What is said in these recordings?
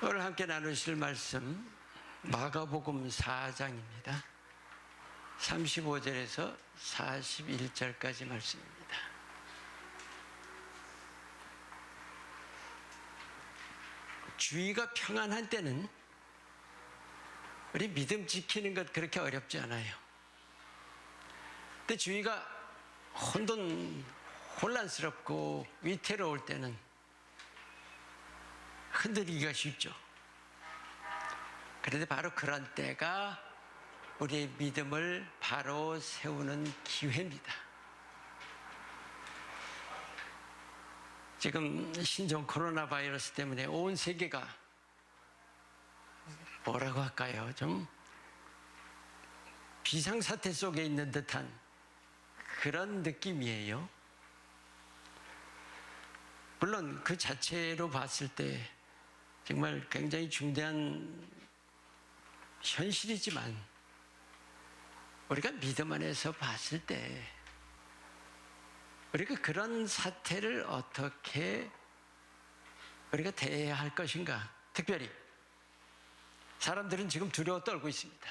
오늘 함께 나누실 말씀 마가복음 4장입니다. 35절에서 41절까지 말씀입니다. 주위가 평안한 때는 우리 믿음 지키는 것 그렇게 어렵지 않아요. 근데 주위가 혼란스럽고 위태로울 때는 흔들리기가 쉽죠. 그런데 바로 그런 때가 우리의 믿음을 바로 세우는 기회입니다. 지금 신종 코로나 바이러스 때문에 온 세계가 뭐라고 할까요? 좀 비상사태 속에 있는 듯한 그런 느낌이에요. 물론 그 자체로 봤을 때 정말 굉장히 중대한 현실이지만 우리가 믿음 안에서 봤을 때 우리가 그런 사태를 어떻게 우리가 대해야 할 것인가. 특별히 사람들은 지금 두려워 떨고 있습니다.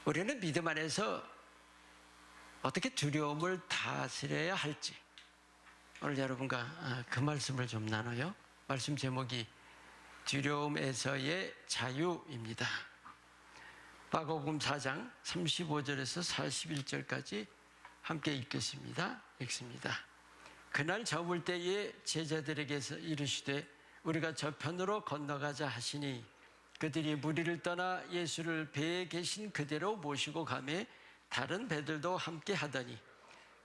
우리는 믿음 안에서 어떻게 두려움을 다스려야 할지 오늘 여러분과 그 말씀을 좀 나눠요. 말씀 제목이 두려움에서의 자유입니다. 마가복음 4장 35절에서 41절까지 함께 읽겠습니다. 읽습니다. 그날 저물 때에 제자들에게서 이르시되 우리가 저편으로 건너가자 하시니 그들이 무리를 떠나 예수를 배에 계신 그대로 모시고 가매 다른 배들도 함께 하더니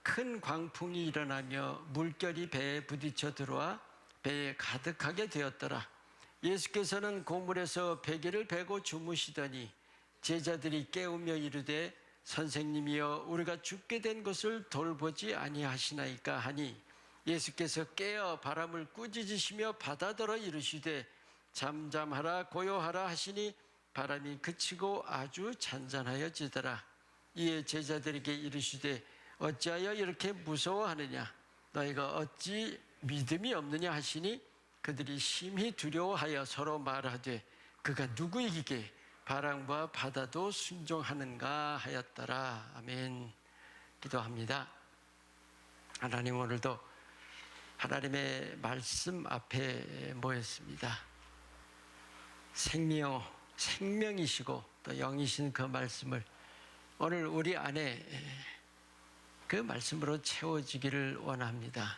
큰 광풍이 일어나며 물결이 배에 부딪혀 들어와 배에 가득하게 되었더라. 예수께서는 고물에서 베개를 베고 주무시더니 제자들이 깨우며 이르되 선생님이여 우리가 죽게 된 것을 돌보지 아니하시나이까 하니 예수께서 깨어 바람을 꾸짖으시며 바다더러 이르시되 잠잠하라 고요하라 하시니 바람이 그치고 아주 잔잔하여지더라. 이에 제자들에게 이르시되 어찌하여 이렇게 무서워하느냐 너희가 어찌 믿음이 없느냐 하시니 그들이 심히 두려워하여 서로 말하되 그가 누구이기에 바람과 바다도 순종하는가 하였더라. 아멘. 기도합니다. 하나님, 오늘도 하나님의 말씀 앞에 모였습니다. 생명이시고 또 영이신 그 말씀을 오늘 우리 안에 그 말씀으로 채워지기를 원합니다.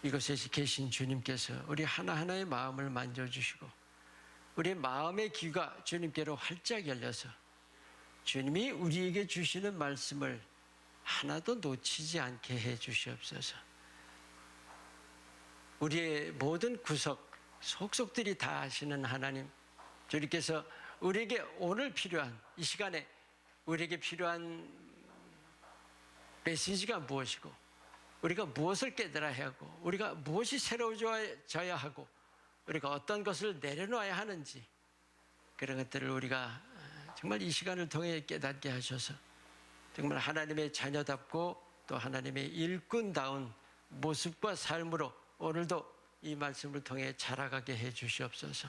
이곳에 계신 주님께서 우리 하나하나의 마음을 만져주시고 우리 마음의 귀가 주님께로 활짝 열려서 주님이 우리에게 주시는 말씀을 하나도 놓치지 않게 해 주시옵소서. 우리의 모든 구석, 속속들이 다 아시는 하나님, 주님께서 우리에게 오늘 필요한 이 시간에 우리에게 필요한 메시지가 무엇이고 우리가 무엇을 깨달아야 하고 우리가 무엇이 새로워져야 하고 우리가 어떤 것을 내려놓아야 하는지 그런 것들을 우리가 정말 이 시간을 통해 깨닫게 하셔서 정말 하나님의 자녀답고 또 하나님의 일꾼다운 모습과 삶으로 오늘도 이 말씀을 통해 자라가게 해 주시옵소서.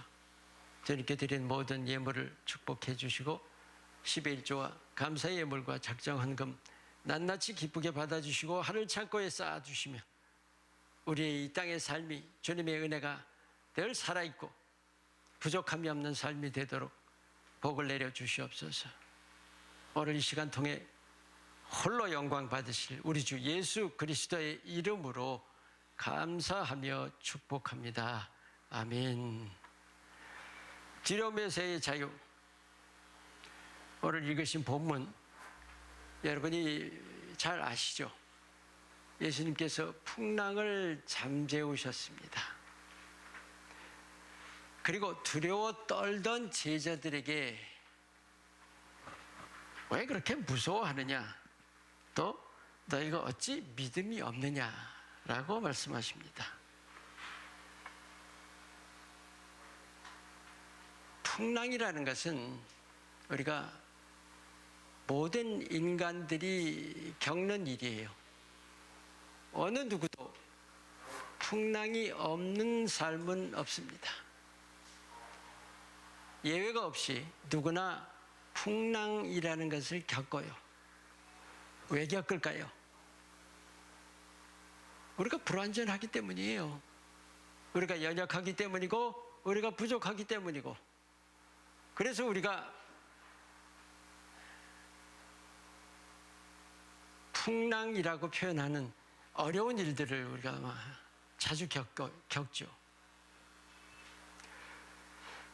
주님께 드린 모든 예물을 축복해 주시고 11조와 감사의 예물과 작정 헌금 낱낱이 기쁘게 받아주시고 하늘 창고에 쌓아주시며 우리의 이 땅의 삶이 주님의 은혜가 늘 살아있고 부족함이 없는 삶이 되도록 복을 내려 주시옵소서. 오늘 이 시간 통해 홀로 영광 받으실 우리 주 예수 그리스도의 이름으로 감사하며 축복합니다. 아멘. 두려움에서의 자유. 오늘 읽으신 본문 여러분이 잘 아시죠? 예수님께서 풍랑을 잠재우셨습니다. 그리고 두려워 떨던 제자들에게 왜 그렇게 무서워하느냐? 또 너희가 어찌 믿음이 없느냐라고 말씀하십니다. 풍랑이라는 것은 우리가 모든 인간들이 겪는 일이에요. 어느 누구도 풍랑이 없는 삶은 없습니다. 예외가 없이 누구나 풍랑이라는 것을 겪어요. 왜 겪을까요? 우리가 불완전하기 때문이에요. 우리가 연약하기 때문이고 우리가 부족하기 때문이고, 그래서 우리가 풍랑이라고 표현하는 어려운 일들을 우리가 자주 겪죠.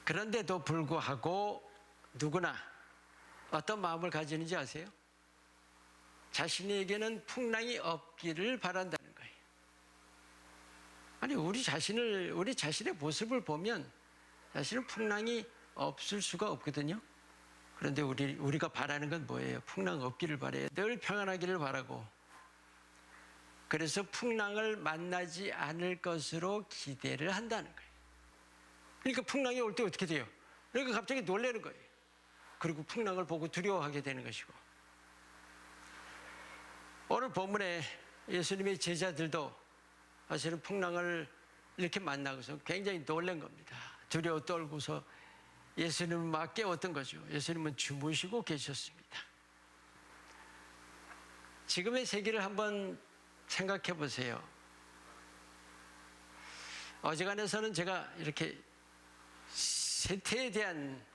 그런데도 불구하고 누구나 어떤 마음을 가지는지 아세요? 자신에게는 풍랑이 없기를 바란다는 거예요. 아니, 우리 자신의 모습을 보면 사실은 풍랑이 없을 수가 없거든요. 그런데 우리가 바라는 건 뭐예요? 풍랑 없기를 바라요. 늘 평안하기를 바라고, 그래서 풍랑을 만나지 않을 것으로 기대를 한다는 거예요. 그러니까 풍랑이 올 때 어떻게 돼요? 그러니까 갑자기 놀라는 거예요. 그리고 풍랑을 보고 두려워하게 되는 것이고, 오늘 본문에 예수님의 제자들도 사실은 풍랑을 이렇게 만나고서 굉장히 놀란 겁니다. 두려워 떨고서 예수님은 막 깨웠던 거죠. 예수님은 주무시고 계셨습니다. 지금의 세계를 한번 생각해 보세요. 어지간해서는 제가 이렇게 세태에 대한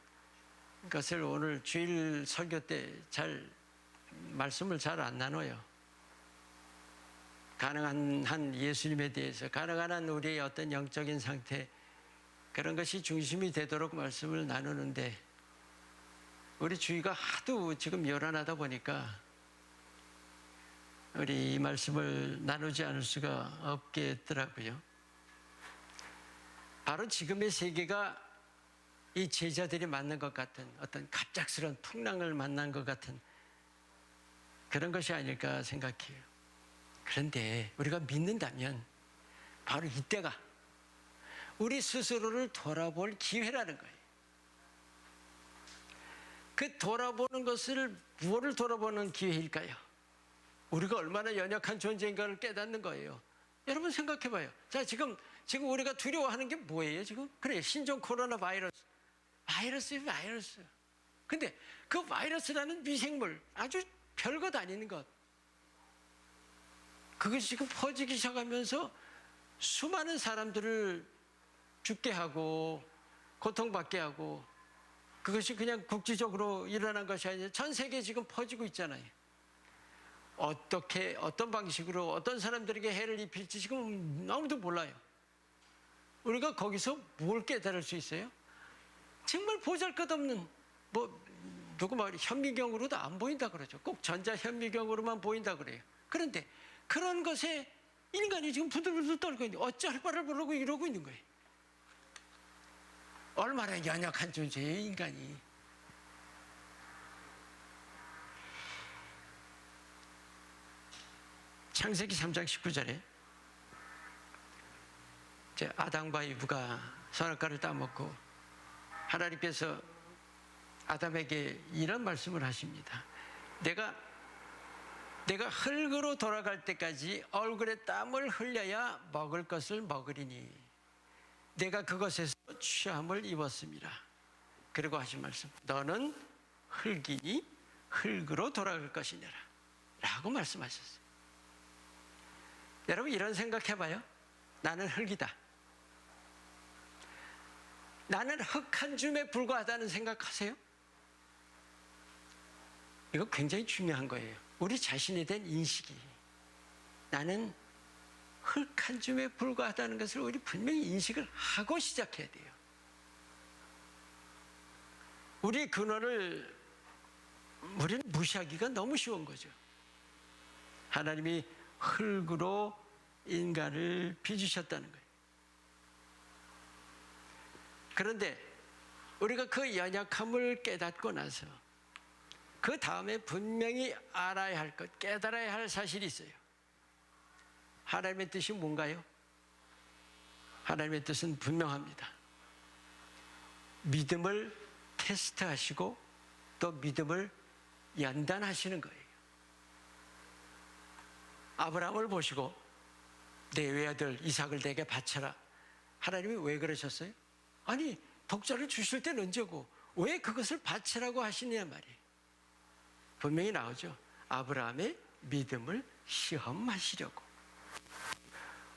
것을 오늘 주일 설교 때 말씀을 잘 안 나눠요. 가능한 한 예수님에 대해서, 가능한 한 우리의 어떤 영적인 상태, 그런 것이 중심이 되도록 말씀을 나누는데, 우리 주위가 하도 지금 요란하다 보니까 우리 이 말씀을 나누지 않을 수가 없겠더라고요. 바로 지금의 세계가 이 제자들이 만난 것 같은 어떤 갑작스러운 풍랑을 만난 것 같은 그런 것이 아닐까 생각해요. 그런데 우리가 믿는다면 바로 이때가 우리 스스로를 돌아볼 기회라는 거예요. 그 돌아보는 것을 무엇을 돌아보는 기회일까요? 우리가 얼마나 연약한 존재인가를 깨닫는 거예요. 여러분 생각해 봐요. 자, 지금 우리가 두려워하는 게 뭐예요, 지금? 그래, 신종 코로나 바이러스. 근데 그 바이러스라는 미생물, 아주 별것 아닌 것, 그것이 지금 퍼지기 시작하면서 수많은 사람들을 죽게 하고 고통받게 하고, 그것이 그냥 국지적으로 일어난 것이 아니라 전 세계에 지금 퍼지고 있잖아요. 어떤 방식으로 어떤 사람들에게 해를 입힐지 지금 아무도 몰라요. 우리가 거기서 뭘 깨달을 수 있어요? 정말 보잘것없는, 누구 말이 현미경으로도 안 보인다 그러죠. 꼭 전자현미경으로만 보인다 그래요. 그런데 그런 것에 인간이 지금 부들부들 떨고 있는데 어찌할 바를 모르고 이러고 있는 거예요. 얼마나 연약한 존재예요, 인간이. 창세기 3장 19절에 아담과 이브가 선악과를 따먹고 하나님께서 아담에게 이런 말씀을 하십니다. 내가 흙으로 돌아갈 때까지 얼굴에 땀을 흘려야 먹을 것을 먹으리니 내가 그것에서 취함을 입었습니다. 그리고 하신 말씀, 너는 흙이니 흙으로 돌아갈 것이니라 라고 말씀하셨어요. 여러분, 이런 생각해봐요. 나는 흙이다. 나는 흙 한 줌에 불과하다는 생각하세요? 이거 굉장히 중요한 거예요. 우리 자신에 대한 인식이. 나는 흙 한 줌에 불과하다는 것을 우리 분명히 인식을 하고 시작해야 돼요. 우리의 근원을 우리는 무시하기가 너무 쉬운 거죠. 하나님이 흙으로 인간을 빚으셨다는 거예요. 그런데 우리가 그 연약함을 깨닫고 나서 그 다음에 분명히 알아야 할 것, 깨달아야 할 사실이 있어요. 하나님의 뜻이 뭔가요? 하나님의 뜻은 분명합니다. 믿음을 테스트하시고 또 믿음을 연단하시는 거예요. 아브라함을 보시고 내 외아들 이삭을 내게 바쳐라. 하나님이 왜 그러셨어요? 아니, 독자를 주실 때는 언제고 왜 그것을 바치라고 하시느냐 말이에요. 분명히 나오죠. 아브라함의 믿음을 시험하시려고.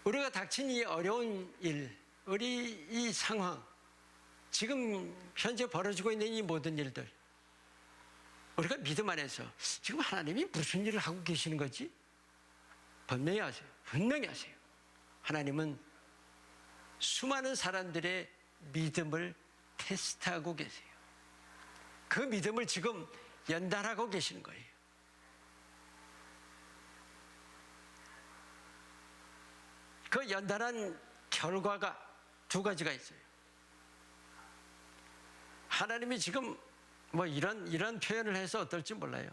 우리가 닥친 이 어려운 일, 우리 이 상황, 지금 현재 벌어지고 있는 이 모든 일들, 우리가 믿음 안에서 지금 하나님이 무슨 일을 하고 계시는 거지? 분명히 아세요. 분명히 아세요. 하나님은 수많은 사람들의 믿음을 테스트하고 계세요. 그 믿음을 지금 연단하고 계시는 거예요. 그 연단한 결과가 두 가지가 있어요. 하나님이 지금 뭐 이런 표현을 해서 어떨지 몰라요.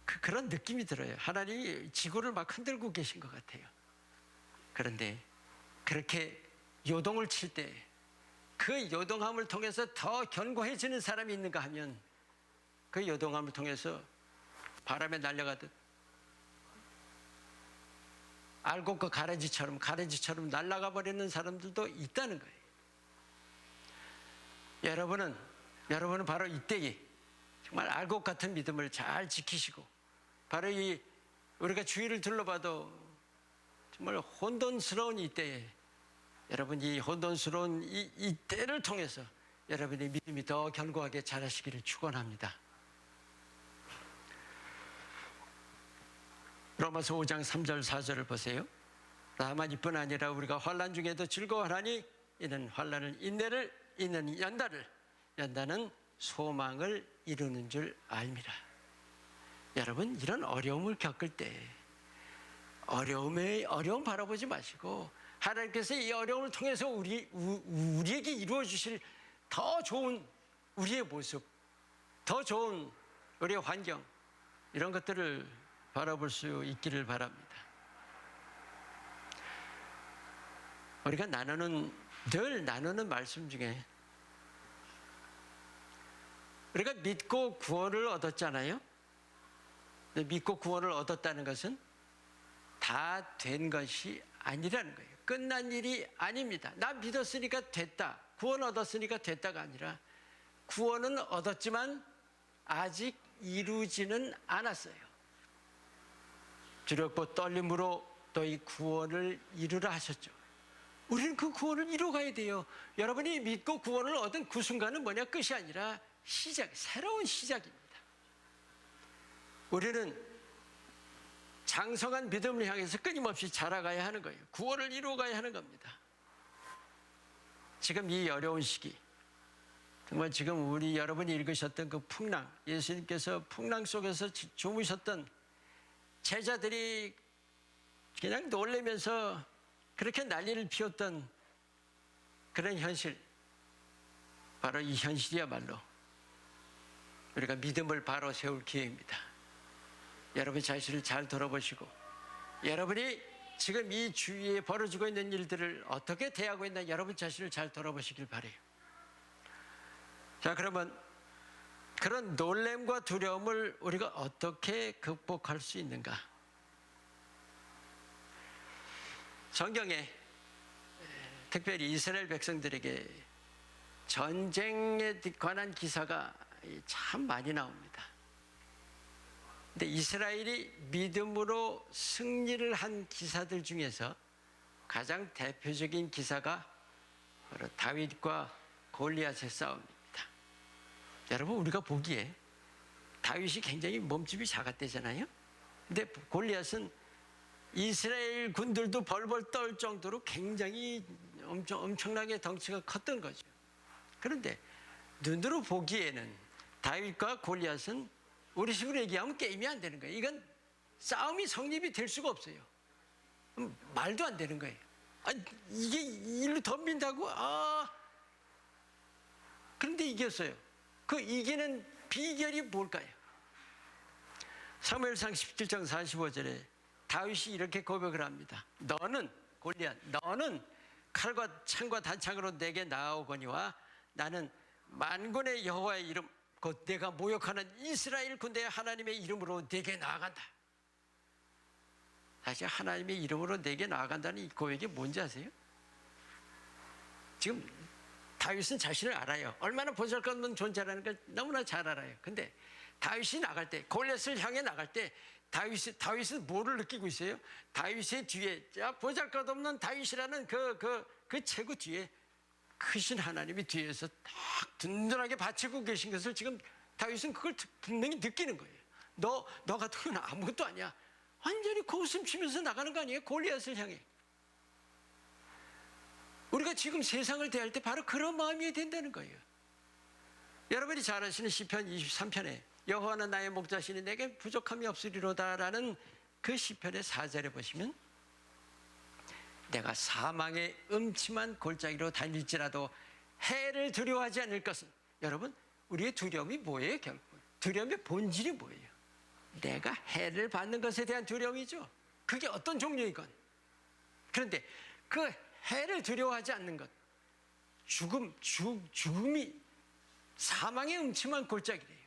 그런 느낌이 들어요. 하나님이 지구를 막 흔들고 계신 것 같아요. 그런데 그렇게 요동을 칠 때 그 요동함을 통해서 더 견고해지는 사람이 있는가 하면 그 요동함을 통해서 바람에 날려가듯 알곡과 가래지처럼 날아가 버리는 사람들도 있다는 거예요. 여러분은 바로 이때에 정말 알곡 같은 믿음을 잘 지키시고, 바로 이 우리가 주위를 둘러봐도 정말 혼돈스러운 이때에, 여러분 이 혼돈스러운 이 때를 통해서 여러분의 믿음이 더 견고하게 자라시기를 축원합니다. 로마서 5장 3절 4절을 보세요. 다만 이뿐 아니라 우리가 환난 중에도 즐거워하니 이는 환난은 인내를, 인내는 연단은 소망을 이루는 줄 알미라. 여러분, 이런 어려움을 겪을 때 어려움 바라보지 마시고 하나님께서 이 어려움을 통해서 우리에게 이루어 주실 더 좋은 우리의 모습, 더 좋은 우리의 환경, 이런 것들을 바라볼 수 있기를 바랍니다. 우리가 늘 나누는 말씀 중에 우리가 믿고 구원을 얻었잖아요. 믿고 구원을 얻었다는 것은 다 된 것이 아니라는 거예요. 끝난 일이 아닙니다. 나 믿었으니까 됐다, 구원 얻었으니까 됐다가 아니라 구원은 얻었지만 아직 이루지는 않았어요. 두렵고 떨림으로 또 이 구원을 이루라 하셨죠. 우리는 그 구원을 이루어가야 돼요. 여러분이 믿고 구원을 얻은 그 순간은 뭐냐? 끝이 아니라 새로운 시작입니다. 우리는 장성한 믿음을 향해서 끊임없이 자라가야 하는 거예요. 구원을 이루어가야 하는 겁니다. 지금 이 어려운 시기, 정말 지금 여러분이 읽으셨던 그 풍랑, 예수님께서 풍랑 속에서 주무셨던 제자들이 그냥 놀라면서 그렇게 난리를 피웠던 그런 현실, 바로 이 현실이야말로 우리가 믿음을 바로 세울 기회입니다. 여러분 자신을 잘 돌아보시고, 여러분이 지금 이 주위에 벌어지고 있는 일들을 어떻게 대하고 있나, 여러분 자신을 잘 돌아보시길 바라요. 자, 그러면 그런 놀램과 두려움을 우리가 어떻게 극복할 수 있는가? 성경에 특별히 이스라엘 백성들에게 전쟁에 관한 기사가 참 많이 나옵니다. 근데 이스라엘이 믿음으로 승리를 한 기사들 중에서 가장 대표적인 기사가 바로 다윗과 골리앗의 싸움입니다. 여러분, 우리가 보기에 다윗이 굉장히 몸집이 작았대잖아요. 근데 골리앗은 이스라엘 군들도 벌벌 떨 정도로 굉장히 엄청나게 덩치가 컸던 거죠. 그런데 눈으로 보기에는 다윗과 골리앗은 우리 식으로 얘기하면 게임이 안 되는 거예요. 이건 싸움이 성립이 될 수가 없어요. 말도 안 되는 거예요. 이게 일로 덤빈다고? 그런데 이겼어요. 그 이기는 비결이 뭘까요? 사무엘상 17장 45절에 다윗이 이렇게 고백을 합니다. 너는 골리앗, 너는 칼과 창과 단창으로 내게 나아오거니와 나는 만군의 여호와의 이름, 곧 내가 모욕하는 이스라엘 군대의 하나님의 이름으로 내게 나아간다. 다시 하나님의 이름으로 내게 나아간다는 이 고백이 뭔지 아세요? 지금 다윗은 자신을 알아요. 얼마나 보잘것없는 존재라는 걸 너무나 잘 알아요. 근데 다윗이 나갈 때, 골리앗을 향해 나갈 때 다윗은 뭐를 느끼고 있어요? 다윗의 뒤에, 보잘것없는 다윗이라는 그 체구 뒤에 크신 하나님이 뒤에서 딱 든든하게 받치고 계신 것을 지금 다윗은 그걸 분명히 느끼는 거예요. 너 같은 건 아무것도 아니야. 완전히 고웃음 치면서 나가는 거 아니에요? 골리앗을 향해. 우리가 지금 세상을 대할 때 바로 그런 마음이 된다는 거예요. 여러분이 잘 아시는 시편 23편에 여호와는 나의 목자시니 내게 부족함이 없으리로다라는 그 시편의 4절에 보시면 내가 사망의 음침한 골짜기로 달릴지라도 해를 두려워하지 않을 것은, 여러분 우리의 두려움이 뭐예요? 결국 두려움의 본질이 뭐예요? 내가 해를 받는 것에 대한 두려움이죠. 그게 어떤 종류이건. 그런데 그 해를 두려워하지 않는 것, 죽음이 사망의 음침한 골짜기래요.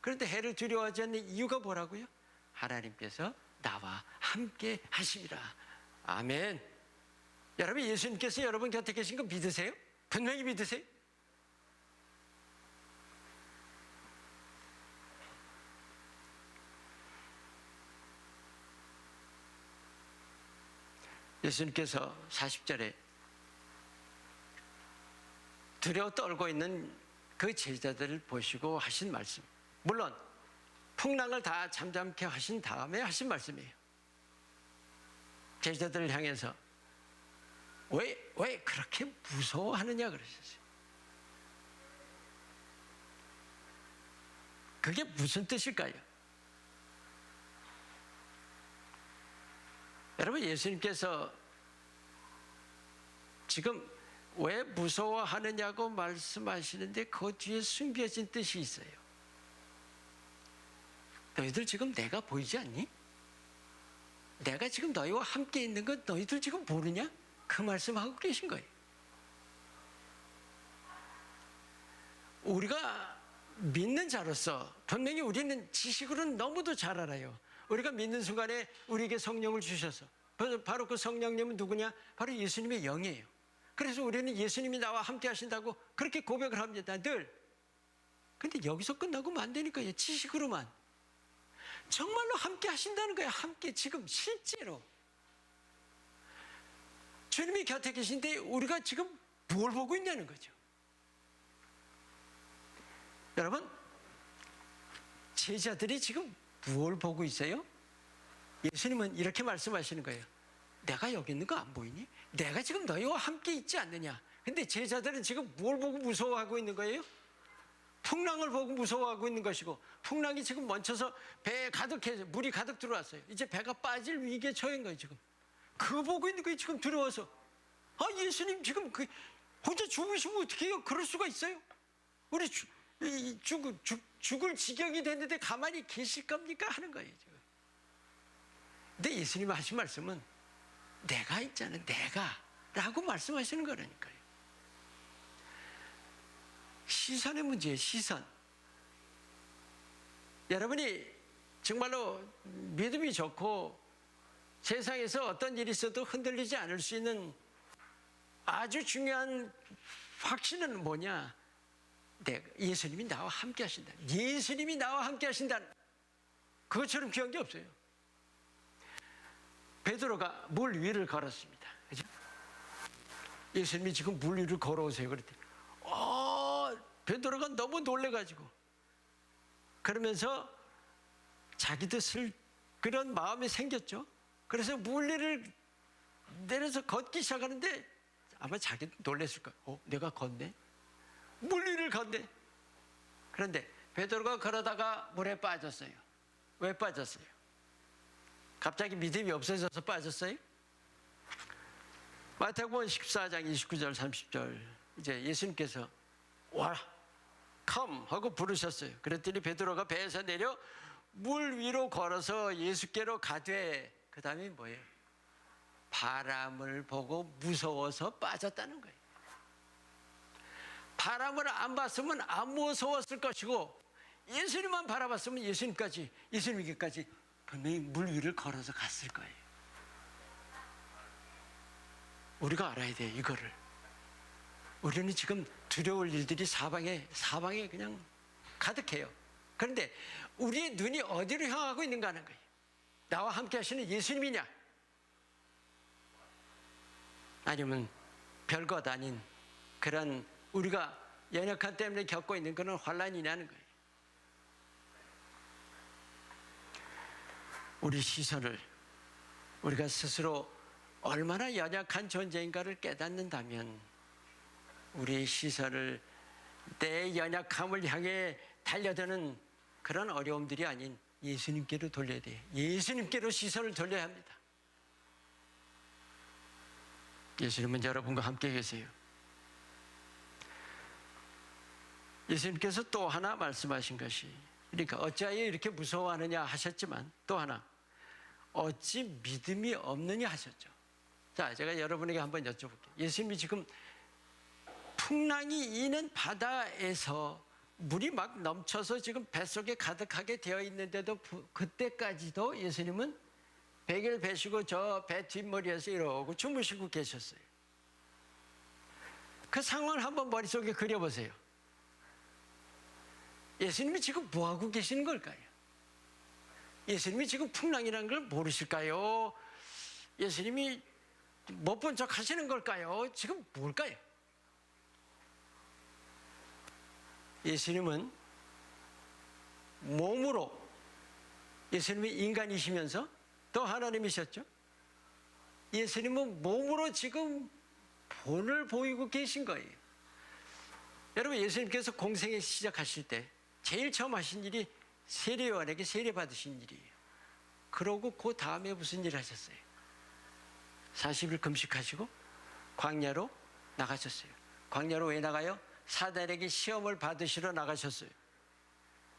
그런데 해를 두려워하지 않는 이유가 뭐라고요? 하나님께서 나와 함께 하심이라. 아멘. 여러분, 예수님께서 여러분 곁에 계신 거 믿으세요? 분명히 믿으세요? 예수님께서 40절에 두려워 떨고 있는 그 제자들을 보시고 하신 말씀, 물론 풍랑을 다 잠잠케 하신 다음에 하신 말씀이에요. 제자들을 향해서 왜 그렇게 무서워하느냐 그러셨어요. 그게 무슨 뜻일까요? 여러분, 예수님께서 지금 왜 무서워하느냐고 말씀하시는데 그 뒤에 숨겨진 뜻이 있어요. 너희들 지금 내가 보이지 않니? 내가 지금 너희와 함께 있는 건 너희들 지금 모르냐? 그 말씀하고 계신 거예요. 우리가 믿는 자로서 분명히 우리는 지식으로는 너무도 잘 알아요. 우리가 믿는 순간에 우리에게 성령을 주셔서, 바로 그 성령님은 누구냐? 바로 예수님의 영이에요. 그래서 우리는 예수님이 나와 함께 하신다고 그렇게 고백을 합니다, 늘. 근데 여기서 끝나고만 안 되니까요. 지식으로만. 정말로 함께 하신다는 거예요. 함께, 지금 실제로. 주님이 곁에 계신데 우리가 지금 뭘 보고 있냐는 거죠. 여러분, 제자들이 지금 뭘 보고 있어요? 예수님은 이렇게 말씀하시는 거예요. 내가 여기 있는 거 안 보이니? 내가 지금 너희와 함께 있지 않느냐? 근데 제자들은 지금 뭘 보고 무서워하고 있는 거예요? 풍랑을 보고 무서워하고 있는 것이고, 풍랑이 지금 멈춰서 배에 가득해서 물이 가득 들어왔어요. 이제 배가 빠질 위기에 처한 거예요, 지금. 그거 보고 있는 거예요, 지금 두려워서. 예수님 지금 혼자 죽으시면 어떻게 해요? 그럴 수가 있어요? 우리 죽을 지경이 됐는데 가만히 계실 겁니까? 하는 거예요, 지금. 근데 예수님 하신 말씀은 내가 있잖아, 내가 라고 말씀하시는 거라니까요. 시선의 문제예요, 시선. 여러분이 정말로 믿음이 좋고 세상에서 어떤 일이 있어도 흔들리지 않을 수 있는 아주 중요한 확신은 뭐냐? 예수님이 나와 함께 하신다. 예수님이 나와 함께 하신다. 그것처럼 귀한 게 없어요. 베드로가 물 위를 걸었습니다. 그죠? 예수님이 지금 물 위를 걸어오세요. 그랬더니 베드로가 너무 놀래가지고, 그러면서 자기도 그런 마음이 생겼죠. 그래서 물 위를 내려서 걷기 시작하는데 아마 자기도 놀랬을 거예요. 내가 걷네? 물 위를 걷네? 그런데 베드로가 걸어다가 물에 빠졌어요. 왜 빠졌어요? 갑자기 믿음이 없어져서 빠졌어요? 마태복음 14장 29절 30절, 이제 예수님께서 와라, come 하고 부르셨어요. 그랬더니 베드로가 배에서 내려 물 위로 걸어서 예수께로 가되, 그 다음에 뭐예요? 바람을 보고 무서워서 빠졌다는 거예요. 바람을 안 봤으면 안 무서웠을 것이고, 예수님만 바라봤으면 예수님께까지 분명히 물 위를 걸어서 갔을 거예요. 우리가 알아야 돼요, 이거를. 우리는 지금 두려울 일들이 사방에 그냥 가득해요. 그런데 우리의 눈이 어디로 향하고 있는가 하는 거예요. 나와 함께 하시는 예수님이냐? 아니면 별것 아닌 그런 우리가 연약함 때문에 겪고 있는 그런 환란이냐는 거예요. 우리 시선을 우리가 스스로 얼마나 연약한 존재인가를 깨닫는다면 우리의 시선을 내 연약함을 향해 달려드는 그런 어려움들이 아닌 예수님께로 돌려야 돼요. 예수님께로 시선을 돌려야 합니다. 예수님은 여러분과 함께 계세요. 예수님께서 또 하나 말씀하신 것이, 그러니까 어찌하여 이렇게 무서워하느냐 하셨지만 또 하나, 어찌 믿음이 없느냐 하셨죠. 자, 제가 여러분에게 한번 여쭤볼게요. 예수님이 지금 풍랑이 이는 바다에서 물이 막 넘쳐서 지금 뱃속에 가득하게 되어 있는데도 그때까지도 예수님은 베개를 베시고 저 배 뒷머리에서 이러고 주무시고 계셨어요. 그 상황을 한번 머릿속에 그려보세요. 예수님이 지금 뭐하고 계시는 걸까요? 예수님이 지금 풍랑이라는 걸 모르실까요? 예수님이 못 본 척 하시는 걸까요? 지금 뭘까요? 예수님은 몸으로, 예수님이 인간이시면서 또 하나님이셨죠. 예수님은 몸으로 지금 본을 보이고 계신 거예요. 여러분, 예수님께서 공생에 시작하실 때 제일 처음 하신 일이 세례요한에게 세례 받으신 일이에요. 그러고 그 다음에 무슨 일 하셨어요? 40일 금식하시고 광야로 나가셨어요. 광야로 왜 나가요? 사단에게 시험을 받으시러 나가셨어요.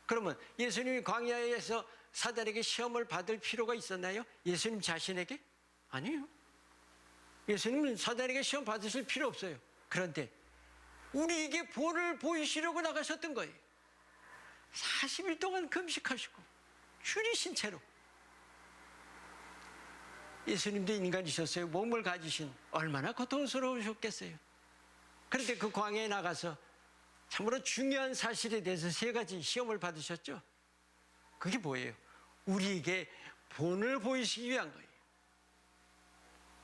그러면 예수님이 광야에서 사단에게 시험을 받을 필요가 있었나요? 예수님 자신에게? 아니에요. 예수님은 사단에게 시험 받으실 필요 없어요. 그런데 우리에게 본을 보이시려고 나가셨던 거예요. 40일 동안 금식하시고 줄이신 채로. 예수님도 인간이셨어요. 몸을 가지신, 얼마나 고통스러우셨겠어요. 그런데 그 광야에 나가서 참으로 중요한 사실에 대해서 3가지 시험을 받으셨죠. 그게 뭐예요? 우리에게 본을 보이시기 위한 거예요.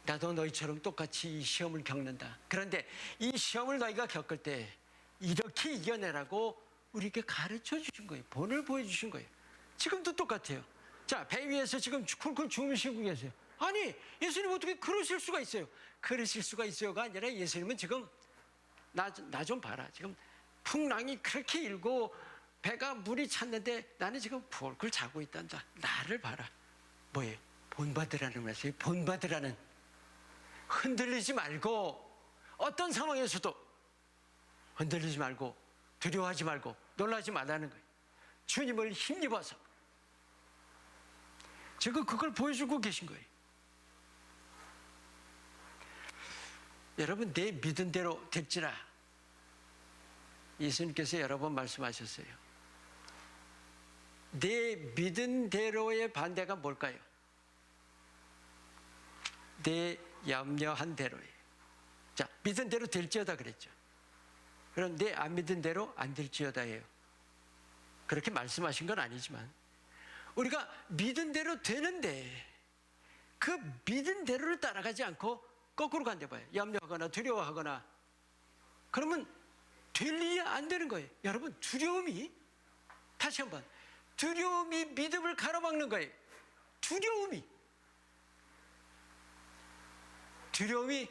나도 너희처럼 똑같이 이 시험을 겪는다. 그런데 이 시험을 너희가 겪을 때 이렇게 이겨내라고 우리에게 가르쳐 주신 거예요. 본을 보여주신 거예요. 지금도 똑같아요. 자, 배 위에서 지금 쿨쿨 주무시고 계세요. 아니, 예수님 어떻게 그러실 수가 있어요? 그러실 수가 있어요가 아니라 예수님은 지금 나 좀 봐라. 지금 풍랑이 그렇게 일고 배가 물이 찼는데 나는 지금 폴클 자고 있단다. 나를 봐라. 뭐예요? 본받으라는 말이에요. 본받으라는. 흔들리지 말고, 어떤 상황에서도 흔들리지 말고, 두려워하지 말고, 놀라지 말라는 거예요. 주님을 힘입어서 지금 그걸 보여주고 계신 거예요. 여러분, 내 믿은 대로 될지라. 예수님께서 여러 번 말씀하셨어요. 내 믿은 대로의 반대가 뭘까요? 내 염려한 대로예요. 자, 믿은 대로 될지어다 그랬죠. 그럼 내 안 믿은 대로 안 될지어다예요. 그렇게 말씀하신 건 아니지만 우리가 믿은 대로 되는데 그 믿은 대로를 따라가지 않고 거꾸로 간대 봐요. 염려하거나 두려워하거나. 그러면 될 일이 안 되는 거예요. 여러분, 두려움이, 다시 한번, 두려움이 믿음을 가로막는 거예요. 두려움이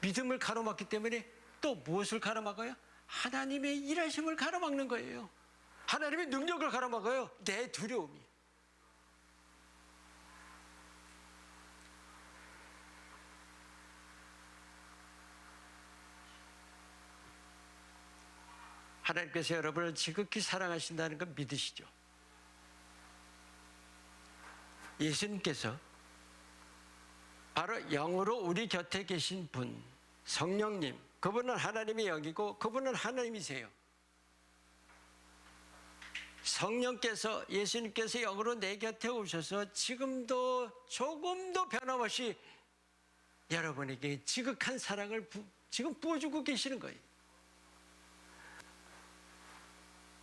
믿음을 가로막기 때문에 또 무엇을 가로막아요? 하나님의 일하심을 가로막는 거예요. 하나님의 능력을 가로막아요. 내 두려움이. 하나님께서 여러분을 지극히 사랑하신다는 건 믿으시죠? 예수님께서 바로 영으로 우리 곁에 계신 분, 성령님, 그분은 하나님의 영이고 그분은 하나님이세요. 성령께서, 예수님께서 영으로 내 곁에 오셔서 지금도 조금도 변함없이 여러분에게 지극한 사랑을 지금 부어주고 계시는 거예요.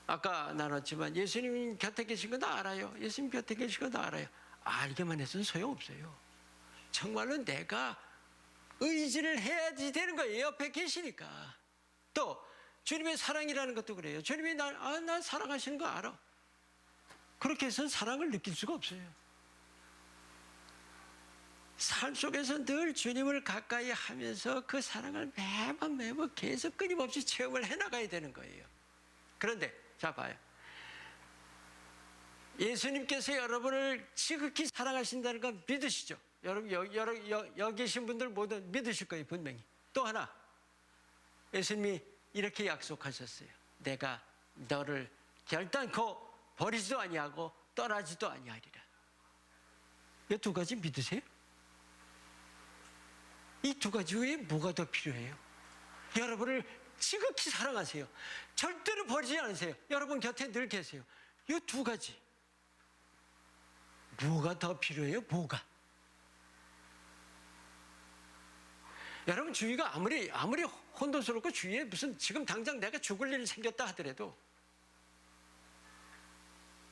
아까 나눴지만 예수님 곁에 계신 거 다 알아요. 예수님 곁에 계신 거 다 알아요. 알기만 해서는 소용없어요. 정말로 내가 의지를 해야지 되는 거예요. 옆에 계시니까. 또 주님의 사랑이라는 것도 그래요. 주님이 날 사랑하시는 거 알아. 그렇게 해서는 사랑을 느낄 수가 없어요. 삶 속에서 늘 주님을 가까이 하면서 그 사랑을 매번 계속 끊임없이 체험을 해나가야 되는 거예요. 그런데 자 봐요. 예수님께서 여러분을 지극히 사랑하신다는 건 믿으시죠? 여러분 여기 계신 분들 모두 믿으실 거예요. 분명히. 또 하나 예수님이 이렇게 약속하셨어요. 내가 너를 결단코 버리지도 아니하고 떠나지도 아니하리라. 이 두 가지 믿으세요? 이 두 가지 외에 뭐가 더 필요해요? 여러분을 지극히 사랑하세요. 절대로 버리지 않으세요. 여러분 곁에 늘 계세요. 이 두 가지. 뭐가 더 필요해요? 뭐가? 여러분 주위가 아무리 혼돈스럽고 주위에 무슨 지금 당장 내가 죽을 일이 생겼다 하더라도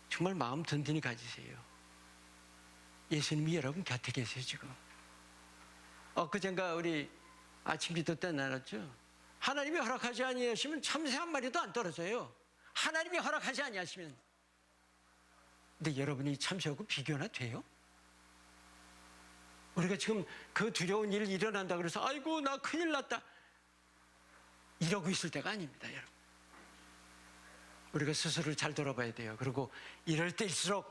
정말 마음 든든히 가지세요. 예수님이 여러분 곁에 계세요 지금. 그젠가 우리 아침 기도 때 나눴죠. 하나님이 허락하지 아니하시면 참새 한 마리도 안 떨어져요. 하나님이 허락하지 아니하시면. 근데 여러분이 참새하고 비교나 돼요? 우리가 지금 그 두려운 일이 일어난다 그래서 아이고 나 큰일 났다 이러고 있을 때가 아닙니다. 여러분 우리가 스스로를 잘 돌아봐야 돼요. 그리고 이럴 때일수록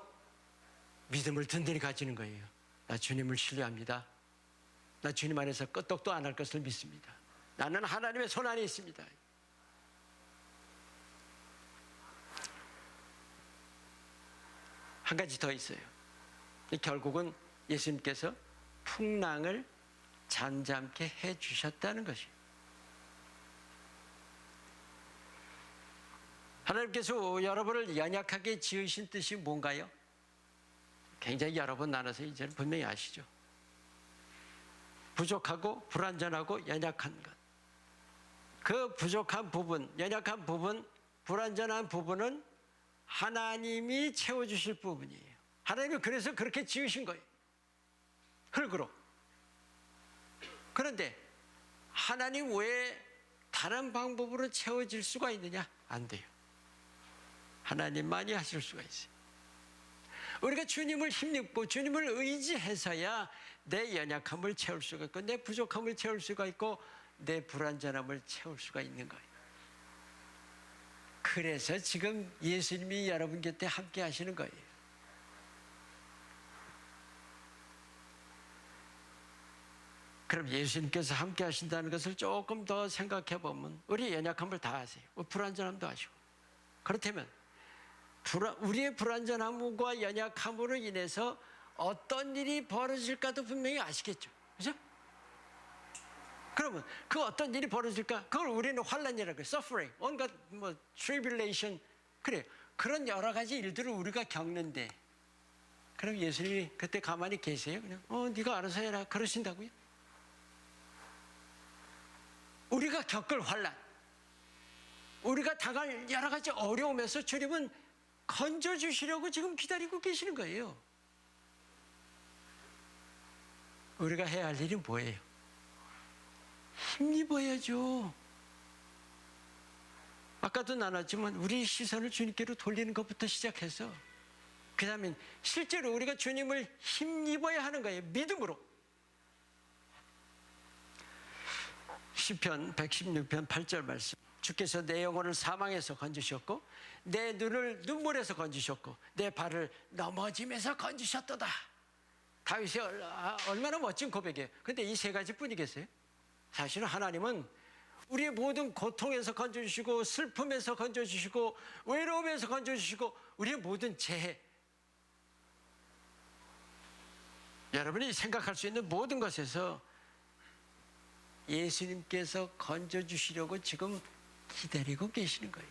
믿음을 든든히 가지는 거예요. 나 주님을 신뢰합니다. 나 주님 안에서 끄떡도 안 할 것을 믿습니다. 나는 하나님의 손 안에 있습니다. 한 가지 더 있어요. 결국은 예수님께서 풍랑을 잠잠케 해주셨다는 것이에요. 하나님께서 여러분을 연약하게 지으신 뜻이 뭔가요? 굉장히 여러 번 나눠서 이제는 분명히 아시죠. 부족하고 불완전하고 연약한 것. 그 부족한 부분, 연약한 부분, 불완전한 부분은 하나님이 채워주실 부분이에요. 하나님이 그래서 그렇게 지으신 거예요. 흙으로. 그런데 하나님 외에 다른 방법으로 채워질 수가 있느냐? 안 돼요. 하나님만이 하실 수가 있어요. 우리가 주님을 힘입고 주님을 의지해서야 내 연약함을 채울 수가 있고 내 부족함을 채울 수가 있고 내 불완전함을 채울 수가 있는 거예요. 그래서 지금 예수님이 여러분 곁에 함께 하시는 거예요. 그럼 예수님께서 함께 하신다는 것을 조금 더 생각해 보면 우리의 연약함을 다 아세요. 불완전함도 아시고. 그렇다면 우리의 불완전함과 연약함으로 인해서 어떤 일이 벌어질까도 분명히 아시겠죠. 그죠? 그러면 그 어떤 일이 벌어질까? 그걸 우리는 환난이라고 해요. suffering, 온갖 tribulation. 그래요. 그런 여러 가지 일들을 우리가 겪는데 그럼 예수님이 그때 가만히 계세요? 그냥 네가 알아서 해라 그러신다고요? 우리가 겪을 환난, 우리가 당할 여러 가지 어려움에서 주님은 건져주시려고 지금 기다리고 계시는 거예요. 우리가 해야 할 일이 뭐예요? 힘입어야죠. 아까도 나눴지만 우리 시선을 주님께로 돌리는 것부터 시작해서 그 다음에 실제로 우리가 주님을 힘입어야 하는 거예요. 믿음으로. 시편 116편 8절 말씀. 주께서 내 영혼을 사망에서 건지셨고 내 눈을 눈물에서 건지셨고 내 발을 넘어짐에서 건지셨도다. 다윗이 얼마나 멋진 고백이에요. 그런데 이 세 가지 뿐이겠어요? 사실은 하나님은 우리의 모든 고통에서 건져주시고 슬픔에서 건져주시고 외로움에서 건져주시고 우리의 모든 재해, 여러분이 생각할 수 있는 모든 것에서 예수님께서 건져주시려고 지금 기다리고 계시는 거예요.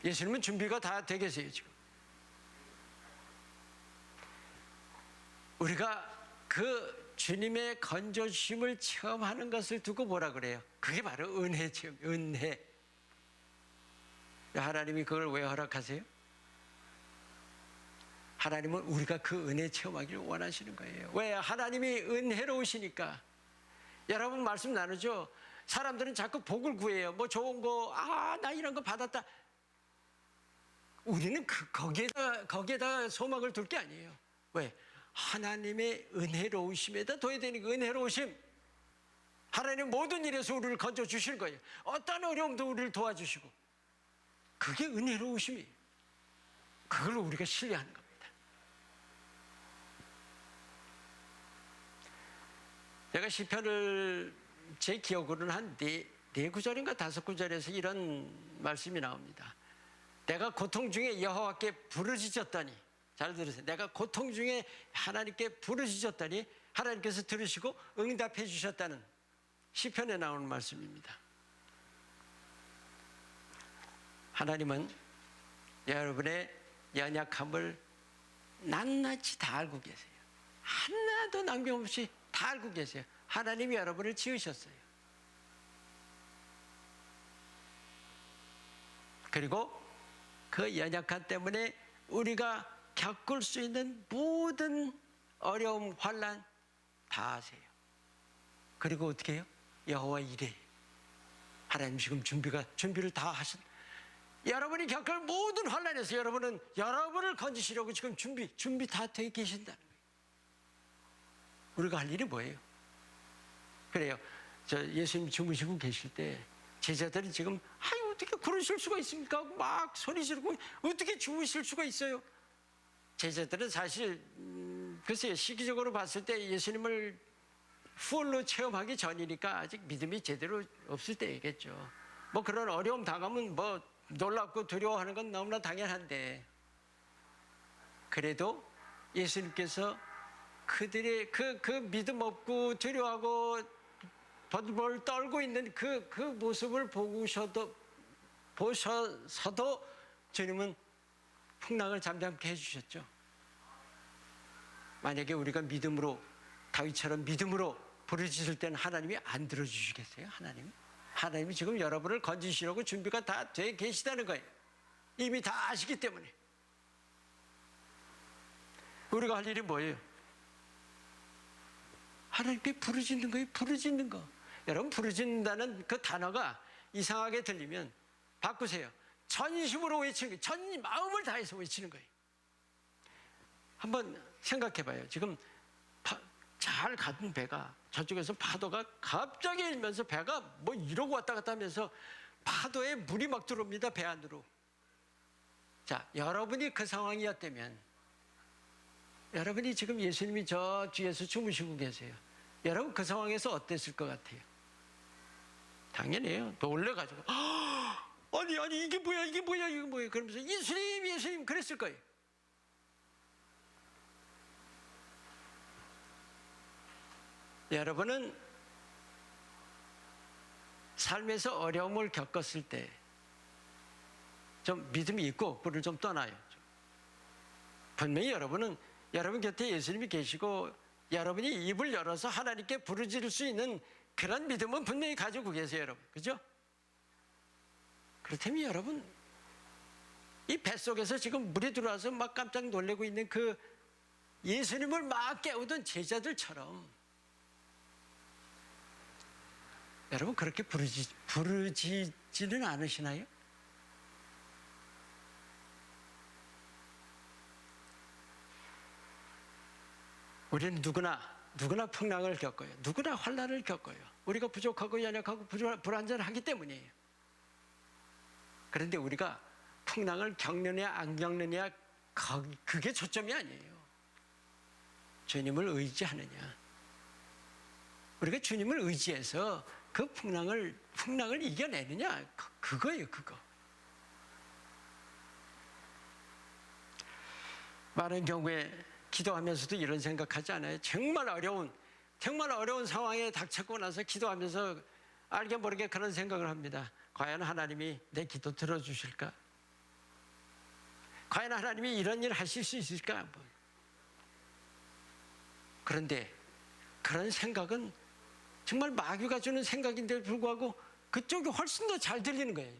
예수님은 준비가 다 돼 계세요 지금. 우리가 그 주님의 건져주심을 체험하는 것을 두고 뭐라 그래요? 그게 바로 은혜 체험, 은혜. 하나님이 그걸 왜 허락하세요? 하나님은 우리가 그 은혜 체험하기를 원하시는 거예요. 왜? 하나님이 은혜로우시니까. 여러분 말씀 나누죠? 사람들은 자꾸 복을 구해요. 뭐 좋은 거, 나 이런 거 받았다. 우리는 거기에다 소망을 둘 게 아니에요. 왜? 하나님의 은혜로우심에다 둬야 되는 그 은혜로우심. 하나님 모든 일에서 우리를 건져 주실 거예요. 어떤 어려움도 우리를 도와주시고. 그게 은혜로우심이에요. 그걸 우리가 신뢰하는 겁니다. 제가 시편을 제 기억으로는 한 네 구절인가 5구절에서 이런 말씀이 나옵니다. 내가 고통 중에 여호와께 부르짖었더니, 잘 들으세요. 내가 고통 중에 하나님께 부르짖었더니 하나님께서 들으시고 응답해 주셨다는 시편에 나오는 말씀입니다. 하나님은 여러분의 연약함을 낱낱이 다 알고 계세요. 하나도 남김없이 다 알고 계세요. 하나님이 여러분을 지으셨어요. 그리고 그 연약함 때문에 우리가 겪을 수 있는 모든 어려움, 환난 다 아세요. 그리고 어떻게 해요? 여호와 이래. 하나님 지금 준비를 다 하신. 여러분이 겪을 모든 환난에서 여러분은 여러분을 건지시려고 지금 준비 다 되어 계신다는 거예요. 우리가 할 일이 뭐예요? 그래요. 예수님 주무시고 계실 때 제자들이 지금 어떻게 그러실 수가 있습니까? 막 소리 지르고 어떻게 주무실 수가 있어요? 제자들은 사실 글쎄요, 시기적으로 봤을 때 예수님을 풀로 체험하기 전이니까 아직 믿음이 제대로 없을 때이겠죠. 뭐 그런 어려움 당하면 뭐 놀랍고 두려워하는 건 너무나 당연한데, 그래도 예수님께서 그들의 그 믿음 없고 두려워하고 벌벌 떨고 있는 그 모습을 보셔서도 주님은 풍랑을 잠잠케 해주셨죠. 만약에 우리가 믿음으로, 다윗처럼 믿음으로 부르짖을 때는 하나님이 안 들어주시겠어요? 하나님이 지금 여러분을 건지시려고 준비가 다 돼 계시다는 거예요. 이미 다 아시기 때문에. 우리가 할 일이 뭐예요? 하나님께 부르짖는 거예요. 부르짖는 거. 여러분, 부르짖는다는 그 단어가 이상하게 들리면 바꾸세요. 전심으로 외치는 거예요. 전 마음을 다해서 외치는 거예요. 한번 생각해봐요. 지금 잘 가던 배가 저쪽에서 파도가 갑자기 일면서 배가 뭐 이러고 왔다 갔다 하면서 파도에 물이 막 들어옵니다. 배 안으로. 자, 여러분이 그 상황이었다면, 여러분이 지금 예수님이 저 뒤에서 주무시고 계세요. 여러분 그 상황에서 어땠을 것 같아요? 당연해요. 놀래가지고 아니 이게 뭐야 그러면서 예수님 그랬을 거예요. 여러분은 삶에서 어려움을 겪었을 때 좀 믿음이 있고 없고를 좀 떠나요. 분명히 여러분 곁에 예수님이 계시고 여러분이 입을 열어서 하나님께 부르짖을 수 있는 그런 믿음은 분명히 가지고 계세요, 여러분. 그죠? 그렇다면 여러분, 이 뱃속에서 지금 물이 들어와서 막 깜짝 놀라고 있는 그 예수님을 막 깨우던 제자들처럼 여러분 그렇게 부르짖지는 않으시나요? 우리는 누구나 풍랑을 겪어요. 누구나 환난을 겪어요. 우리가 부족하고 연약하고 불완전하기 때문이에요. 그런데 우리가 풍랑을 겪느냐 안 겪느냐 그게 초점이 아니에요. 주님을 의지하느냐. 우리가 주님을 의지해서 그 풍랑을 이겨내느냐, 그거예요, 그거. 많은 경우에 기도하면서도 이런 생각하지 않아요? 정말 어려운 상황에 닥쳤고 나서 기도하면서 알게 모르게 그런 생각을 합니다. 과연 하나님이 내 기도 들어주실까? 과연 하나님이 이런 일 하실 수 있을까? 그런데 그런 생각은 정말 마귀가 주는 생각인데 불구하고 그쪽이 훨씬 더 잘 들리는 거예요.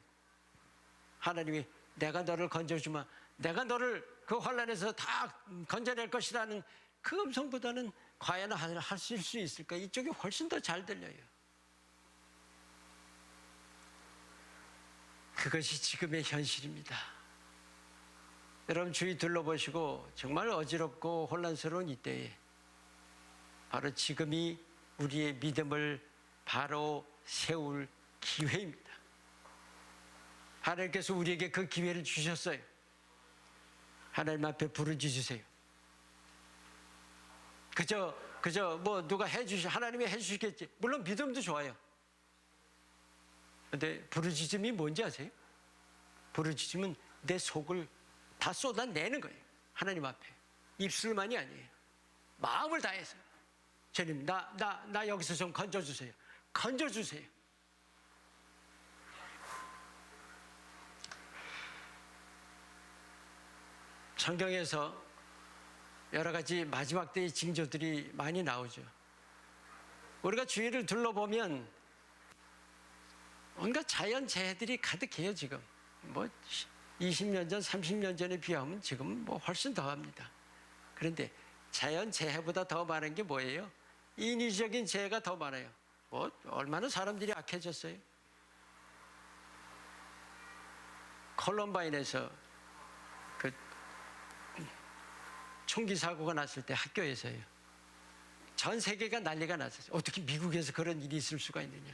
하나님이 내가 너를 건져주마, 내가 너를 그 환난에서 다 건져낼 것이라는 그 음성보다는 과연 하실 수 있을까? 이쪽이 훨씬 더 잘 들려요. 그것이 지금의 현실입니다. 여러분 주위 둘러보시고 정말 어지럽고 혼란스러운 이때에 바로 지금이 우리의 믿음을 바로 세울 기회입니다. 하나님께서 우리에게 그 기회를 주셨어요. 하나님 앞에 부르짖으세요. 그저 뭐 누가 하나님이 해주시겠지. 물론 믿음도 좋아요. 근데 부르짖음이 뭔지 아세요? 부르짖음은 내 속을 다 쏟아내는 거예요. 하나님 앞에. 입술만이 아니에요. 마음을 다해서. 주님, 나 여기서 좀 건져주세요. 건져주세요. 성경에서 여러 가지 마지막 때의 징조들이 많이 나오죠. 우리가 주위를 둘러보면 온갖 자연재해들이 가득해요. 지금 뭐 20년 전, 30년 전에 비하면 지금 뭐 훨씬 더합니다. 그런데 자연재해보다 더 많은 게 뭐예요? 인위적인 재해가 더 많아요. 뭐 얼마나 사람들이 악해졌어요. 콜럼바인에서 그 총기 사고가 났을 때 학교에서요. 전 세계가 난리가 났어요. 어떻게 미국에서 그런 일이 있을 수가 있느냐.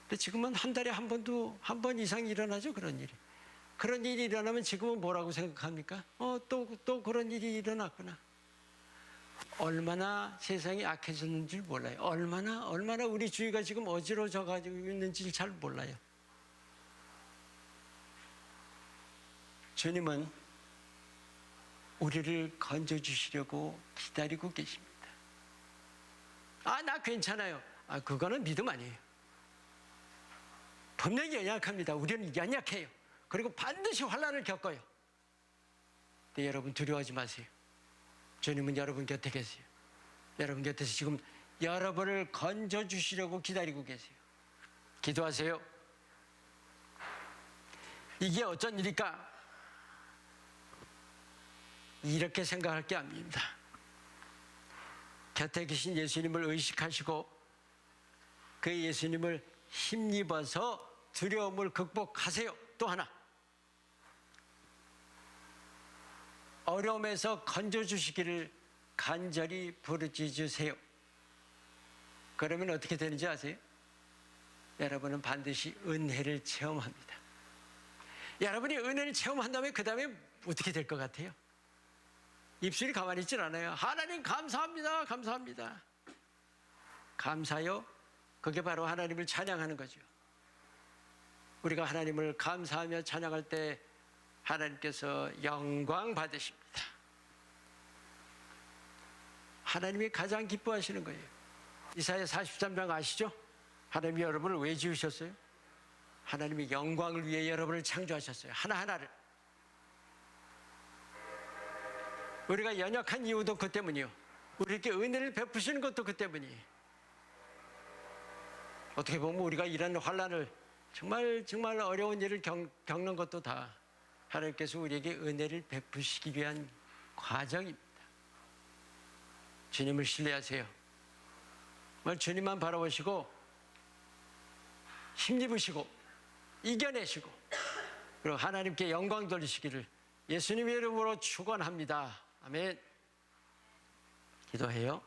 근데 지금은 한 달에 한 번 이상 일어나죠. 그런 일이. 그런 일이 일어나면 지금은 뭐라고 생각합니까? 또 그런 일이 일어났구나. 얼마나 세상이 악해졌는지 몰라요. 얼마나 우리 주위가 지금 어지러져 가지고 있는지 잘 몰라요. 주님은 우리를 건져주시려고 기다리고 계십니다. 나 괜찮아요. 그거는 믿음 아니에요. 분명히 연약합니다. 우리는 연약해요. 그리고 반드시 환난을 겪어요. 근데 여러분 두려워하지 마세요. 주님은 여러분 곁에 계세요. 여러분 곁에서 지금 여러분을 건져주시려고 기다리고 계세요. 기도하세요. 이게 어쩐 일일까? 이렇게 생각할 게 아닙니다. 곁에 계신 예수님을 의식하시고 그 예수님을 힘입어서 두려움을 극복하세요. 또 하나, 어려움에서 건져주시기를 간절히 부르짖으세요. 그러면 어떻게 되는지 아세요? 여러분은 반드시 은혜를 체험합니다. 여러분이 은혜를 체험한다면 그 다음에 어떻게 될 것 같아요? 입술이 가만히 있질 않아요. 하나님 감사합니다. 감사합니다. 감사요? 그게 바로 하나님을 찬양하는 거죠. 우리가 하나님을 감사하며 찬양할 때 하나님께서 영광 받으십니다. 하나님이 가장 기뻐하시는 거예요. 이사야 43장 아시죠? 하나님이 여러분을 왜 지으셨어요? 하나님이 영광을 위해 여러분을 창조하셨어요. 하나하나를. 우리가 연약한 이유도 그 때문이요. 우리에게 은혜를 베푸시는 것도 그 때문이에요. 어떻게 보면 우리가 이런 환난을 정말 어려운 일을 겪는 것도 다 하나님께서 우리에게 은혜를 베푸시기 위한 과정입니다. 주님을 신뢰하세요. 정말 주님만 바라보시고 힘입으시고 이겨내시고 그리고 하나님께 영광 돌리시기를 예수님의 이름으로 축원합니다. 아멘. 기도해요.